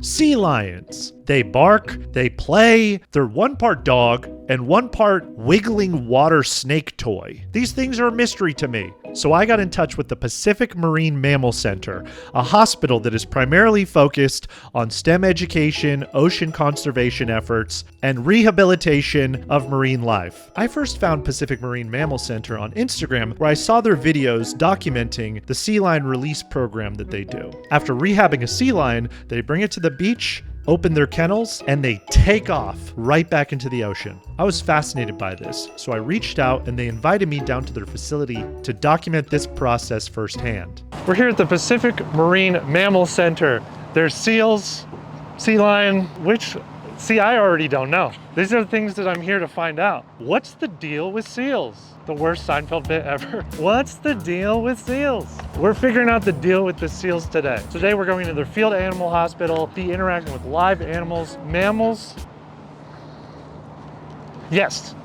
Sea lions. They bark, they play, they're one part dog and one part wiggling water snake toy. These things are a mystery to me. So I got in touch with the Pacific Marine Mammal Center, a hospital that is primarily focused on STEM education, ocean conservation efforts, and rehabilitation of marine life. I first found Pacific Marine Mammal Center on Instagram, where I saw their videos documenting the sea lion release program that they do. After rehabbing a sea lion, they bring it to the beach, open their kennels, and they take off right back into the ocean. I was fascinated by this, so I reached out and they invited me down to their facility to document this process firsthand. We're here at the Pacific Marine Mammal Center. There's seals, sea lion, I already don't know. These are the things that I'm here to find out. What's the deal with seals? The worst Seinfeld bit ever. What's the deal with seals? We're figuring out the deal with the seals today. Today we're going to their field animal hospital, be interacting with live animals, mammals. Yes,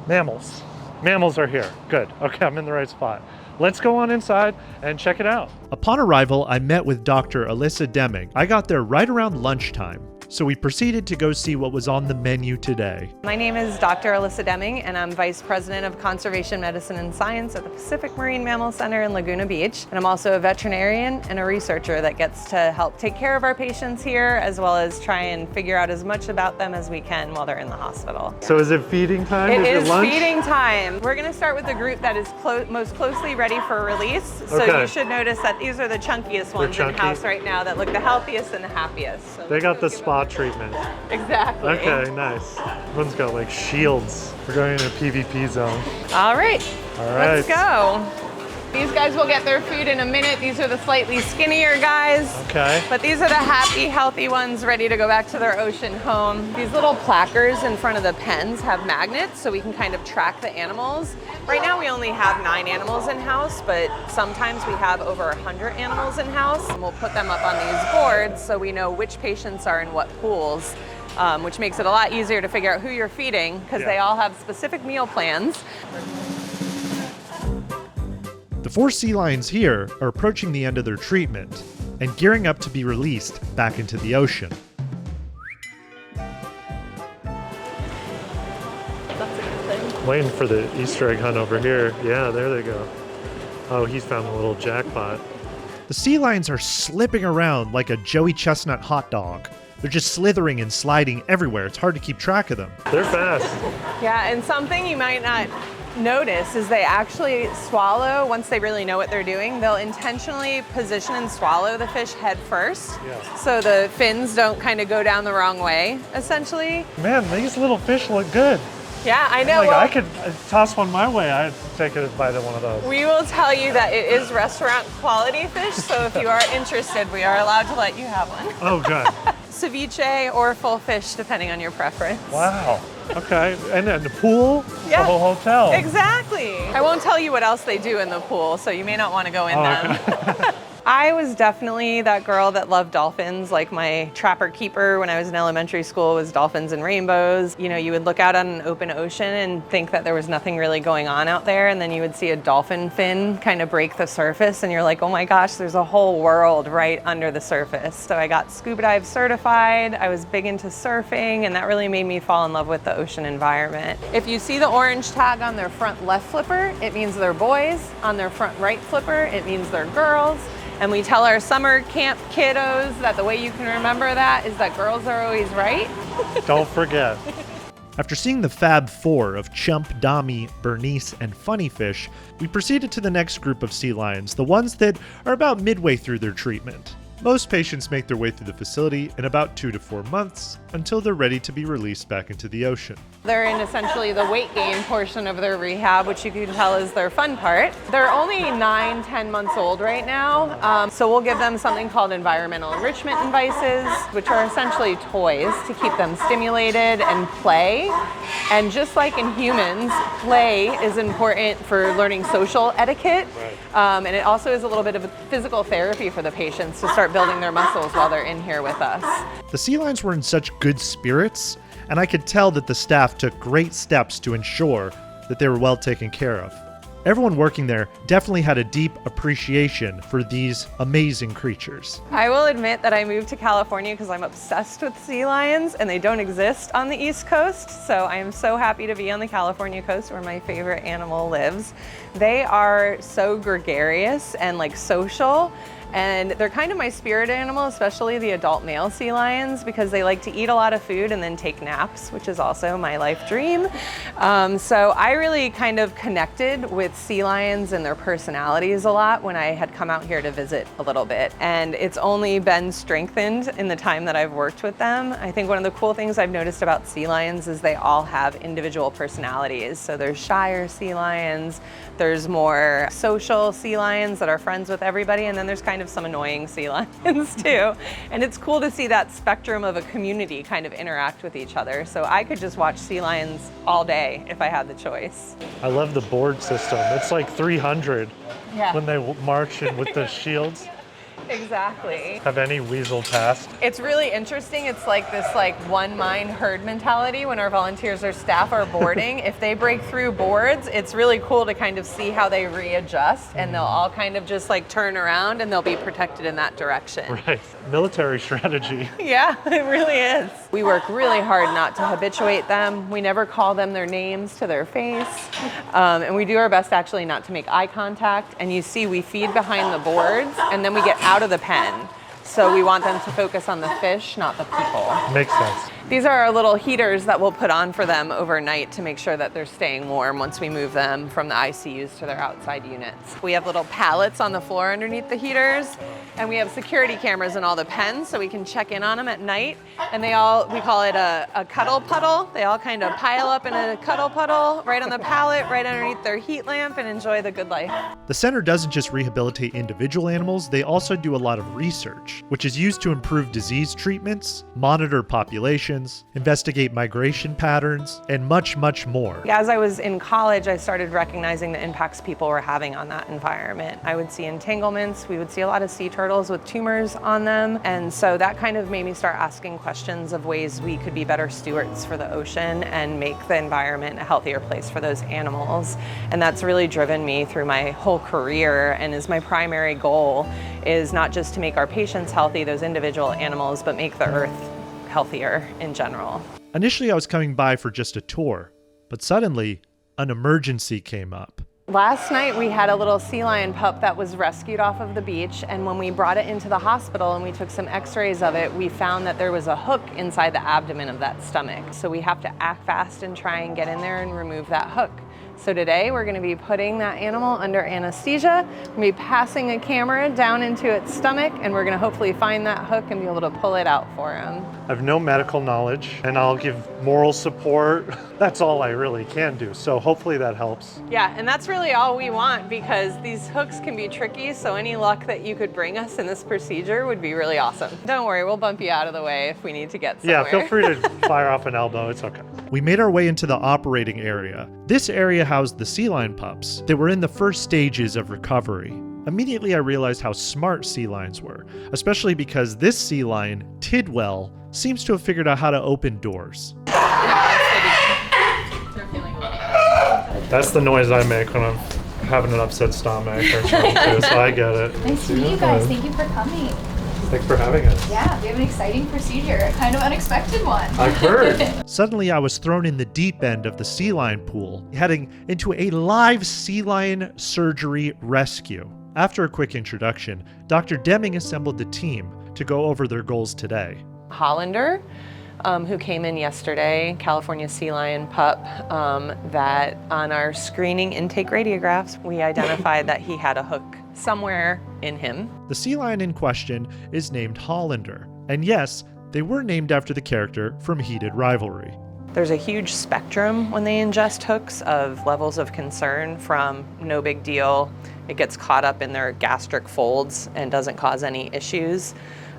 mammals. Mammals are here. Good. Okay, I'm in the right spot. Let's go on inside and check it out. Upon arrival, I met with Dr. Alyssa Deming. I got there right around lunchtime. So we proceeded to go see what was on the menu today. My name is Dr. Alyssa Deming, and I'm Vice President of Conservation Medicine and Science at the Pacific Marine Mammal Center in Laguna Beach. And I'm also a veterinarian and a researcher that gets to help take care of our patients here, as well as try and figure out as much about them as we can while they're in the hospital. So is it feeding time? It is feeding time. We're gonna start with the group that is most closely ready for release. So you should notice that these are the chunkiest ones in-house right now that look the healthiest and the happiest. So they got the spa treatment. Exactly. Okay, nice. One's got like shields. We're going in a PvP zone. All right. Let's go. These guys will get their food in a minute. These are the slightly skinnier guys. Okay. But these are the happy, healthy ones ready to go back to their ocean home. These little placards in front of the pens have magnets so we can kind of track the animals. Right now we only have 9 animals in-house, but sometimes we have over 100 animals in-house. And we'll put them up on these boards so we know which patients are in what pools, which makes it a lot easier to figure out who you're feeding because they all have specific meal plans. The 4 sea lions here are approaching the end of their treatment and gearing up to be released back into the ocean. That's a good thing. Waiting for the Easter egg hunt over here. Yeah, there they go. Oh, he's found a little jackpot. The sea lions are slipping around like a Joey Chestnut hot dog. They're just slithering and sliding everywhere. It's hard to keep track of them. They're fast. Yeah, and something you might not notice is they actually swallow. Once they really know what they're doing, they'll intentionally position and swallow the fish head first, so the fins don't kind of go down the wrong way, essentially. Man, these little fish look good. Yeah, I know. Like, I could toss one my way. I'd take a bite of one of those. We will tell you that it is restaurant quality fish, so if you are interested, we are allowed to let you have one. Oh, good. Ceviche or full fish, depending on your preference. Wow. Okay. And then the pool? Yeah. The whole hotel. Exactly. I won't tell you what else they do in the pool, so you may not want to go in them. Okay. I was definitely that girl that loved dolphins. Like my trapper keeper when I was in elementary school was dolphins and rainbows. You know, you would look out on an open ocean and think that there was nothing really going on out there, and then you would see a dolphin fin kind of break the surface and you're like, oh my gosh, there's a whole world right under the surface. So I got scuba dive certified. I was big into surfing, and that really made me fall in love with the ocean environment. If you see the orange tag on their front left flipper, it means they're boys. On their front right flipper, it means they're girls. And we tell our summer camp kiddos that the way you can remember that is that girls are always right. Don't forget. After seeing the Fab Four of Chump, Dami, Bernice, and Funny Fish, we proceeded to the next group of sea lions, the ones that are about midway through their treatment. Most patients make their way through the facility in about 2 to 4 months until they're ready to be released back into the ocean. They're in essentially the weight gain portion of their rehab, which you can tell is their fun part. They're only 9, 10 months old right now, so we'll give them something called environmental enrichment devices, which are essentially toys to keep them stimulated and play. And just like in humans, play is important for learning social etiquette, and it also is a little bit of a physical therapy for the patients to start building their muscles while they're in here with us. The sea lions were in such good spirits, and I could tell that the staff took great steps to ensure that they were well taken care of. Everyone working there definitely had a deep appreciation for these amazing creatures. I will admit that I moved to California because I'm obsessed with sea lions and they don't exist on the East Coast. So I am so happy to be on the California coast where my favorite animal lives. They are so gregarious and like social. And they're kind of my spirit animal, especially the adult male sea lions, because they like to eat a lot of food and then take naps, which is also my life dream. So I really kind of connected with sea lions and their personalities a lot when I had come out here to visit a little bit. And it's only been strengthened in the time that I've worked with them. I think one of the cool things I've noticed about sea lions is they all have individual personalities. So there's shyer sea lions, there's more social sea lions that are friends with everybody, and then there's kind of some annoying sea lions too. And it's cool to see that spectrum of a community kind of interact with each other. So I could just watch sea lions all day if I had the choice. I love the board system. It's like 300 Yeah. when they march in with the shields. Exactly. Have any weasel passed? It's really interesting. It's like this one mind herd mentality when our volunteers or staff are boarding. If they break through boards, it's really cool to kind of see how they readjust and they'll all kind of just like turn around and they'll be protected in that direction. Right. Military strategy. Yeah, it really is. We work really hard not to habituate them. We never call them their names to their face. And we do our best actually not to make eye contact. And you see we feed behind the boards and then we get out of the pen. So we want them to focus on the fish, not the people. Makes sense. These are our little heaters that we'll put on for them overnight to make sure that they're staying warm once we move them from the ICUs to their outside units. We have little pallets on the floor underneath the heaters, and we have security cameras in all the pens so we can check in on them at night. And we call it a cuddle puddle. They all kind of pile up in a cuddle puddle right on the pallet, right underneath their heat lamp, and enjoy the good life. The center doesn't just rehabilitate individual animals, they also do a lot of research, which is used to improve disease treatments, monitor populations, investigate migration patterns, and much, much more. As I was in college, I started recognizing the impacts people were having on that environment. I would see entanglements, we would see a lot of sea turtles with tumors on them, and so that kind of made me start asking questions of ways we could be better stewards for the ocean and make the environment a healthier place for those animals. And that's really driven me through my whole career, and is my primary goal is not just to make our patients healthy, those individual animals, but make the earth healthier in general. Initially, I was coming by for just a tour, but suddenly, an emergency came up. Last night we had a little sea lion pup that was rescued off of the beach, and when we brought it into the hospital and we took some x-rays of it, we found that there was a hook inside the abdomen of that stomach. So we have to act fast and try and get in there and remove that hook. So today we're going to be putting that animal under anesthesia. We're going to be passing a camera down into its stomach, and we're going to hopefully find that hook and be able to pull it out for him. I have no medical knowledge, and I'll give moral support. That's all I really can do, so hopefully that helps. Yeah, and that's really all we want, because these hooks can be tricky, so any luck that you could bring us in this procedure would be really awesome. Don't worry, we'll bump you out of the way if we need to get somewhere. Yeah, feel free to fire off an elbow, it's okay. We made our way into the operating area. This area housed the sea lion pups. They were in the first stages of recovery. Immediately I realized how smart sea lions were, especially because this sea lion, Tidwell, seems to have figured out how to open doors. That's the noise I make when I'm having an upset stomach or something too, so I get it. Nice to meet you guys. Thank you for coming. Thanks for having us. Yeah, we have an exciting procedure, a kind of unexpected one. I've heard. Suddenly I was thrown in the deep end of the sea lion pool, heading into a live sea lion surgery rescue. After a quick introduction, Dr. Deming assembled the team to go over their goals today. Hollander, who came in yesterday, California sea lion pup, that on our screening intake radiographs, we identified that he had a hook somewhere in him. The sea lion in question is named Hollander, and yes, they were named after the character from Heated Rivalry. There's a huge spectrum when they ingest hooks of levels of concern, from no big deal, it gets caught up in their gastric folds and doesn't cause any issues,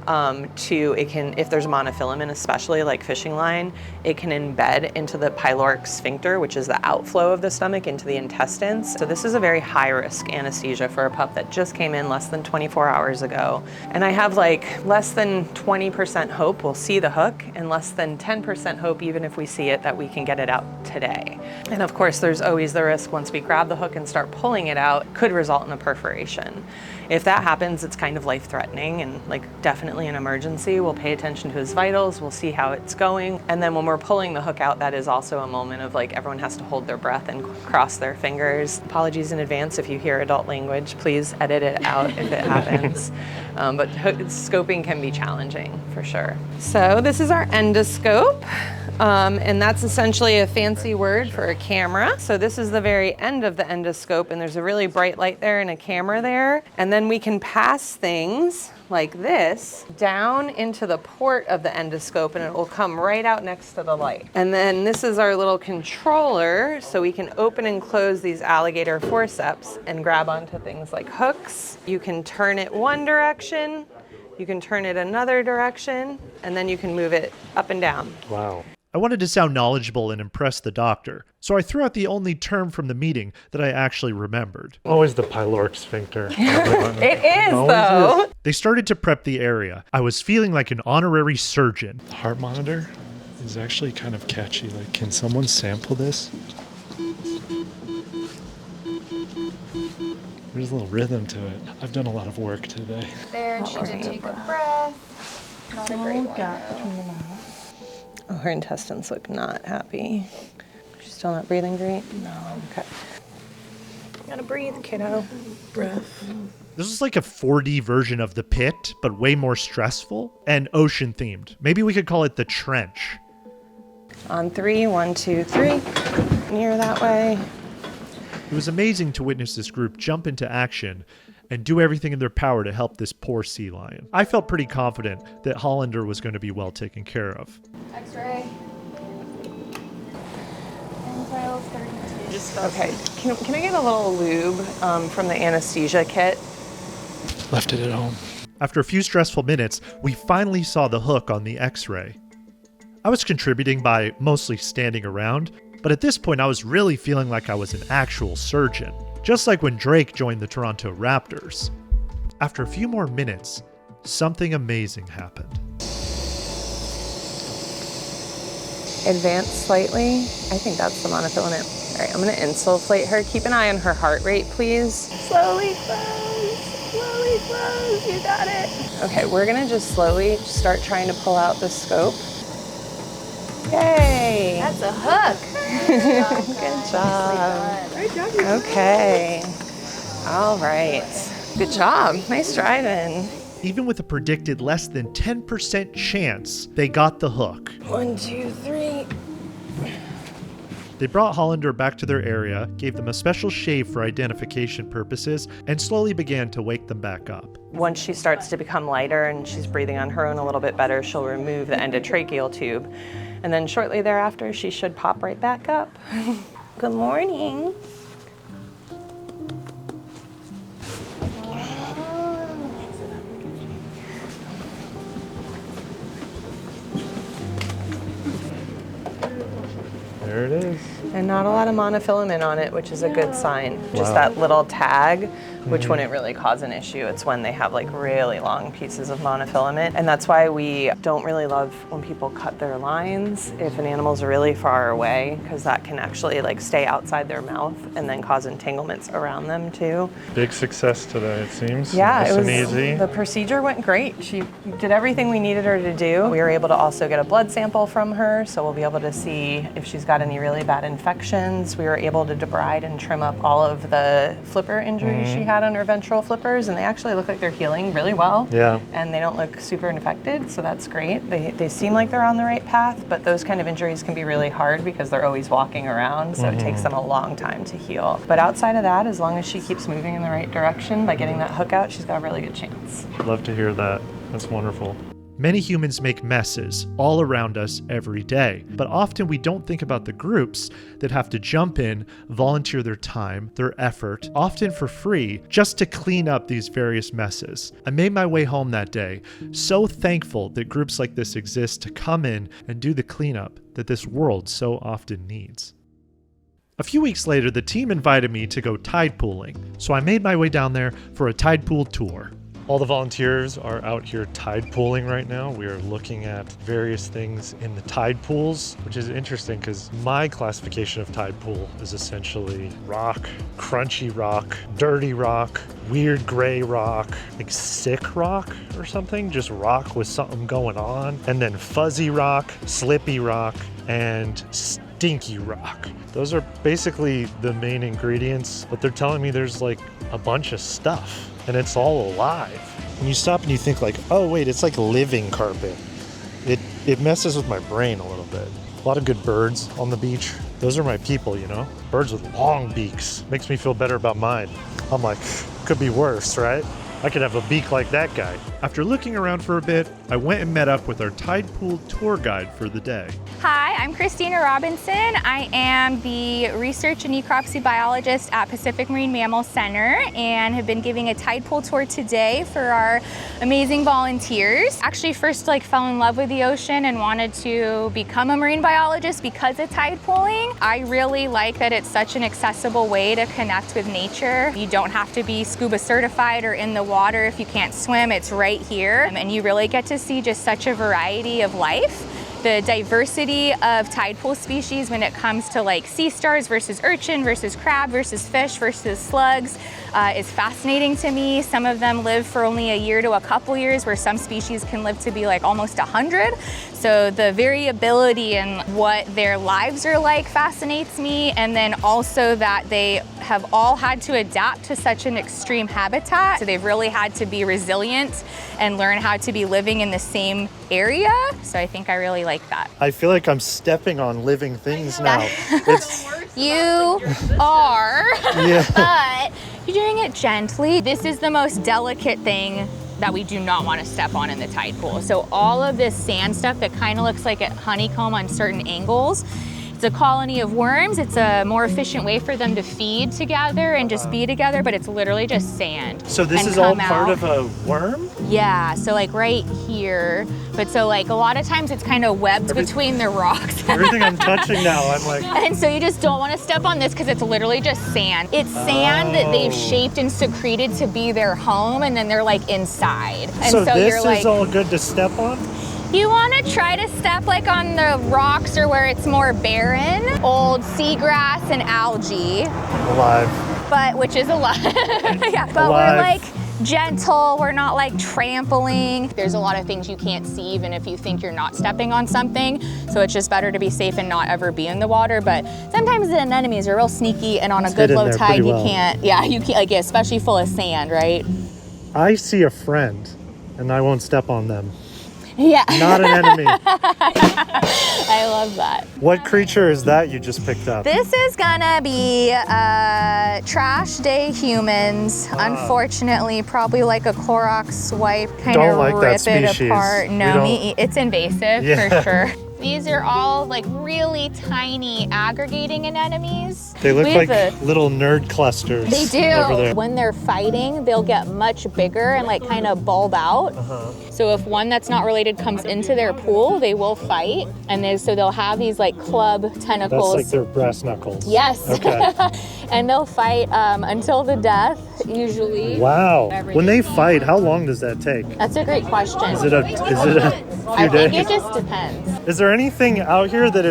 if there's monofilament, especially like fishing line, it can embed into the pyloric sphincter, which is the outflow of the stomach into the intestines. So this is a very high risk anesthesia for a pup that just came in less than 24 hours ago. And I have like less than 20% hope we'll see the hook, and less than 10% hope, even if we see it, that we can get it out today. And of course, there's always the risk once we grab the hook and start pulling it out, could result in a perforation. If that happens, it's kind of life-threatening and like definitely an emergency. We'll pay attention to his vitals, we'll see how it's going. And then when we're pulling the hook out, that is also a moment of like everyone has to hold their breath and cross their fingers. Apologies in advance if you hear adult language, please edit it out if it happens. But scoping can be challenging for sure. So this is our endoscope. And that's essentially a fancy word for a camera. So this is the very end of the endoscope, and there's a really bright light there and a camera there. And then we can pass things like this down into the port of the endoscope, and it will come right out next to the light. And then this is our little controller, so we can open and close these alligator forceps and grab onto things like hooks. You can turn it one direction, you can turn it another direction, and then you can move it up and down. Wow. I wanted to sound knowledgeable and impress the doctor, so I threw out the only term from the meeting that I actually remembered. Always the pyloric sphincter. It is, though. They started to prep the area. I was feeling like an honorary surgeon. The heart monitor is actually kind of catchy. Like, can someone sample this? There's a little rhythm to it. I've done a lot of work today. There, and she did take a breath. Not a great one, though. Oh, her intestines look not happy. She's still not breathing great? No. Okay. Gotta breathe, kiddo. Breath. This was like a 4D version of The Pit, but way more stressful and ocean themed. Maybe we could call it The Trench. On 3, 1, 2, 3. Near that way. It was amazing to witness this group jump into action and do everything in their power to help this poor sea lion. I felt pretty confident that Hollander was going to be well taken care of. X-ray. Infile 32. Okay, can I get a little lube from the anesthesia kit? Left it at home. After a few stressful minutes, we finally saw the hook on the X-ray. I was contributing by mostly standing around, but at this point I was really feeling like I was an actual surgeon. Just like when Drake joined the Toronto Raptors. After a few more minutes, something amazing happened. Advance slightly. I think that's the monofilament. All right, I'm gonna insufflate her. Keep an eye on her heart rate, please. Slowly close, slowly close, you got it. Okay, we're gonna just slowly start trying to pull out the scope. Yay! That's a hook. Good job. Great job. Okay. All right. Good job. Nice driving. Even with a predicted less than 10% chance, they got the hook. 1, 2, 3. They brought Hollander back to their area, gave them a special shave for identification purposes, and slowly began to wake them back up. Once she starts to become lighter and she's breathing on her own a little bit better, she'll remove the endotracheal tube. And then shortly thereafter, she should pop right back up. Good morning. There it is. And not a lot of monofilament on it, which is a good sign. Just Wow. that little tag, which wouldn't really cause an issue. It's when they have like really long pieces of monofilament. And that's why we don't really love when people cut their lines if an animal's really far away, because that can actually like stay outside their mouth and then cause entanglements around them too. Big success today, it seems. Yeah, Nice it was, and easy. the procedure went great. She did everything we needed her to do. We were able to also get a blood sample from her, so we'll be able to see if she's got any really bad infections. We were able to debride and trim up all of the flipper injuries she had on her ventral flippers, and they actually look like they're healing really well. Yeah. And they don't look super infected, so that's great. They seem like they're on the right path, but those kind of injuries can be really hard because they're always walking around, so it takes them a long time to heal. But outside of that, as long as she keeps moving in the right direction by getting that hook out, she's got a really good chance. Love to hear that. That's wonderful. Many humans make messes all around us every day, but often we don't think about the groups that have to jump in, volunteer their time, their effort, often for free, just to clean up these various messes. I made my way home that day, so thankful that groups like this exist to come in and do the cleanup that this world so often needs. A few weeks later, the team invited me to go tide pooling, so I made my way down there for a tide pool tour. All the volunteers are out here tide pooling right now. We are looking at various things in the tide pools, which is interesting because my classification of tide pool is essentially rock, crunchy rock, dirty rock, weird gray rock, like sick rock or something, just rock with something going on, and then fuzzy rock, slippy rock, and stinky rock. Those are basically the main ingredients, but they're telling me there's like a bunch of stuff. And it's all alive. When you stop and you think like, oh wait, it's like living carpet. It messes with my brain a little bit. A lot of good birds on the beach. Those are my people, you know? Birds with long beaks. Makes me feel better about mine. I'm like, could be worse, right? I could have a beak like that guy. After looking around for a bit, I went and met up with our tide pool tour guide for the day. Hi, I'm Christina Robinson. I am the research and necropsy biologist at Pacific Marine Mammal Center and have been giving a tide pool tour today for our amazing volunteers. Actually, first fell in love with the ocean and wanted to become a marine biologist because of tide pooling. I really like that it's such an accessible way to connect with nature. You don't have to be scuba certified or in the water if you can't swim. It's right here, and you really get to see just such a variety of life. The diversity of tide pool species when it comes to like sea stars versus urchin versus crab versus fish versus slugs is fascinating to me. Some of them live for only a year to a couple years, where some species can live to be like almost 100. So the variability in what their lives are like fascinates me, and then also that they have all had to adapt to such an extreme habitat. So they've really had to be resilient and learn how to be living in the same area. So I think I really like that. I feel like I'm stepping on living things now. You are, Yeah. but you're doing it gently. This is the most delicate thing that we do not want to step on in the tide pool. So all of this sand stuff that kind of looks like a honeycomb on certain angles, it's a colony of worms. It's a more efficient way for them to feed together and just be together, but it's literally just sand. So this is all part of a worm? Yeah, so like right here. But so like a lot of times it's kind of webbed between the rocks. Everything I'm touching now, I'm like... And so you just don't want to step on this because it's literally just sand. It's sand that they've shaped and secreted to be their home, and then they're like inside. And so this you're like, is all good to step on? you want to try to step like on the rocks or where it's more barren, old seagrass and algae. Alive. Which is alive. Yeah, but Alive. we're like gentle, we're not like trampling. There's a lot of things you can't see even if you think you're not stepping on something. So it's just better to be safe and not ever be in the water. But sometimes the anemones are real sneaky, and on a good low tide you can't, you can't, like especially full of sand, right? I see a friend and I won't step on them. Yeah. Not an enemy. I love that. What creature is that you just picked up? This is gonna be trash day humans. Unfortunately, probably like a Clorox swipe, kind of rip it apart. No, it's invasive for sure. These are all like really tiny aggregating anemones. They look like little nerd clusters. They do. Over there. When they're fighting, they'll get much bigger and like kind of bulb out. So if one that's not related comes into their pool, they will fight. And so they'll have these like club tentacles. That's like their brass knuckles. Yes. Okay. And they'll fight until the death, usually. Wow. When they fight, how long does that take? That's a great question. Is it a few days? I think it just depends. Is there anything out here that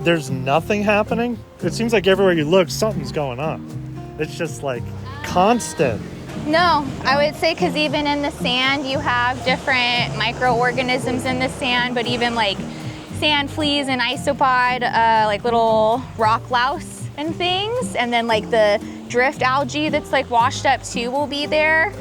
there's nothing happening? It seems like everywhere you look, something's going on. It's just like constant. No, I would say because even in the sand, you have different microorganisms in the sand, but even like sand fleas and isopod, like little rock louse and things. And then like the drift algae that's like washed up too will be there.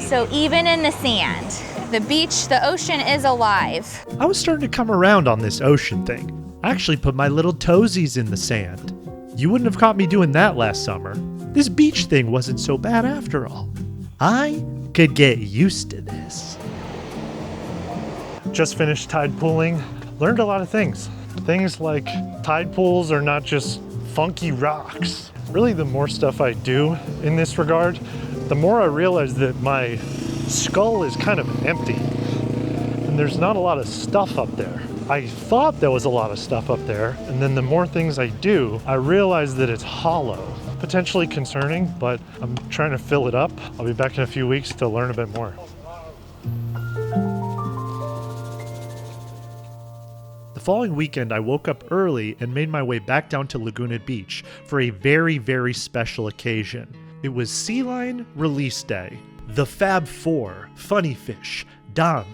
So even in the sand, the beach, the ocean is alive. I was starting to come around on this ocean thing. I actually put my little toesies in the sand. You wouldn't have caught me doing that last summer. This beach thing wasn't so bad after all. I could get used to this. Just finished tide pooling. Learned a lot of things. Things like tide pools are not just funky rocks. Really, the more stuff I do in this regard, the more I realize that my skull is kind of empty. And there's not a lot of stuff up there. I thought there was a lot of stuff up there, and then the more things I do, I realize that it's hollow. Potentially concerning, but I'm trying to fill it up. I'll be back in a few weeks to learn a bit more. The following weekend, I woke up early and made my way back down to Laguna Beach for a very, very special occasion. It was Sea Lion Release Day. The Fab Four, Funny Fish, Dami,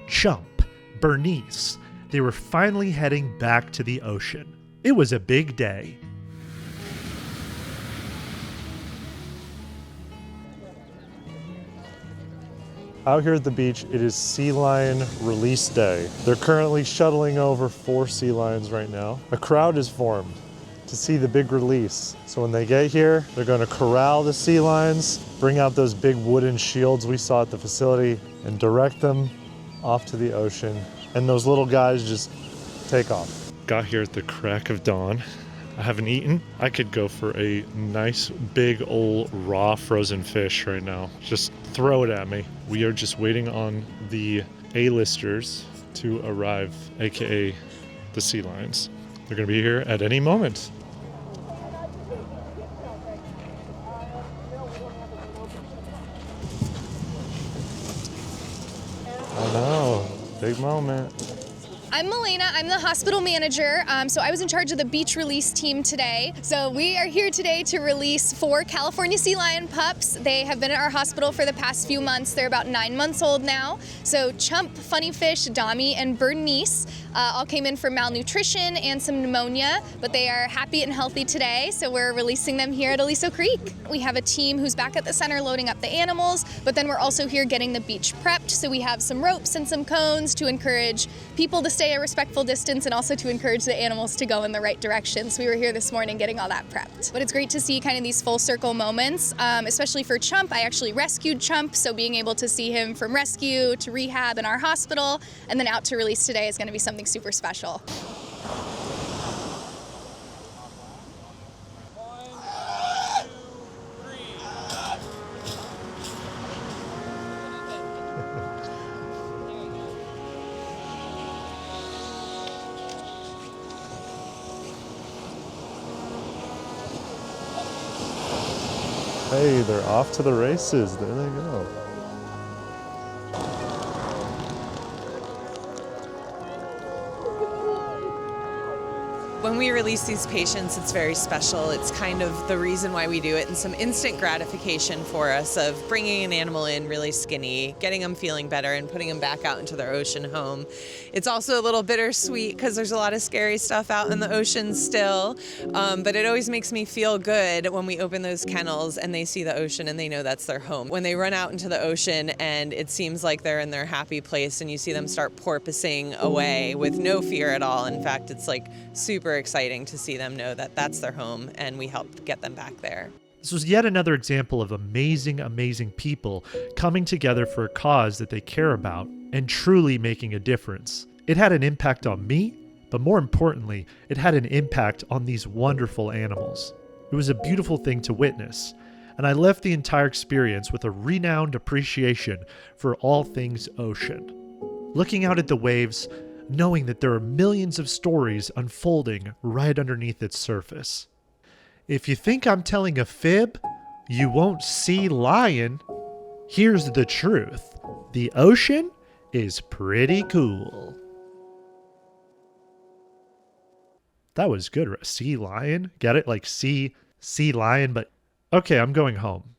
Chump, Bernice, they were finally heading back to the ocean. It was a big day. Out here at the beach, it is Sea Lion Release Day. They're currently shuttling over 4 sea lions right now. A crowd is formed to see the big release. So when they get here, they're going to corral the sea lions, bring out those big wooden shields we saw at the facility, and direct them off to the ocean. And those little guys just take off. Got here at the crack of dawn. I haven't eaten. I could go for a nice big old raw frozen fish right now. Just throw it at me. We are just waiting on the A-listers to arrive, aka the sea lions. They're gonna be here at any moment. I know, big moment. I'm Melina, I'm the hospital manager, so I was in charge of the beach release team today. So we are here today to release 4 California sea lion pups. They have been at our hospital for the past few months. They're about 9 months old now. So Chump, Funny Fish, Dami, and Bernice all came in for malnutrition and some pneumonia, but they are happy and healthy today, so we're releasing them here at Aliso Creek. We have a team who's back at the center loading up the animals, but then we're also here getting the beach prepped, so we have some ropes and some cones to encourage people to stay a respectful distance and also to encourage the animals to go in the right direction. So we were here this morning getting all that prepped. But it's great to see kind of these full circle moments, especially for Chump. I actually rescued Chump, so being able to see him from rescue to rehab in our hospital and then out to release today is going to be something super special. Hey, they're off to the races. There they go. When we release these patients, it's very special. It's kind of the reason why we do it, and some instant gratification for us of bringing an animal in really skinny, getting them feeling better, and putting them back out into their ocean home. It's also a little bittersweet because there's a lot of scary stuff out in the ocean still, but it always makes me feel good when we open those kennels and they see the ocean and they know that's their home. When they run out into the ocean and it seems like they're in their happy place and you see them start porpoising away with no fear at all. In fact, it's like super exciting to see them know that that's their home and we help get them back there. This was yet another example of amazing, amazing people coming together for a cause that they care about and truly making a difference. It had an impact on me, but more importantly, it had an impact on these wonderful animals. It was a beautiful thing to witness, and I left the entire experience with a renowned appreciation for all things ocean. Looking out at the waves, knowing that there are millions of stories unfolding right underneath its surface. If you think I'm telling a fib, you won't see lion. Here's the truth. The ocean is pretty cool. That was good. Sea lion? Get it? Like sea lion, but okay, I'm going home.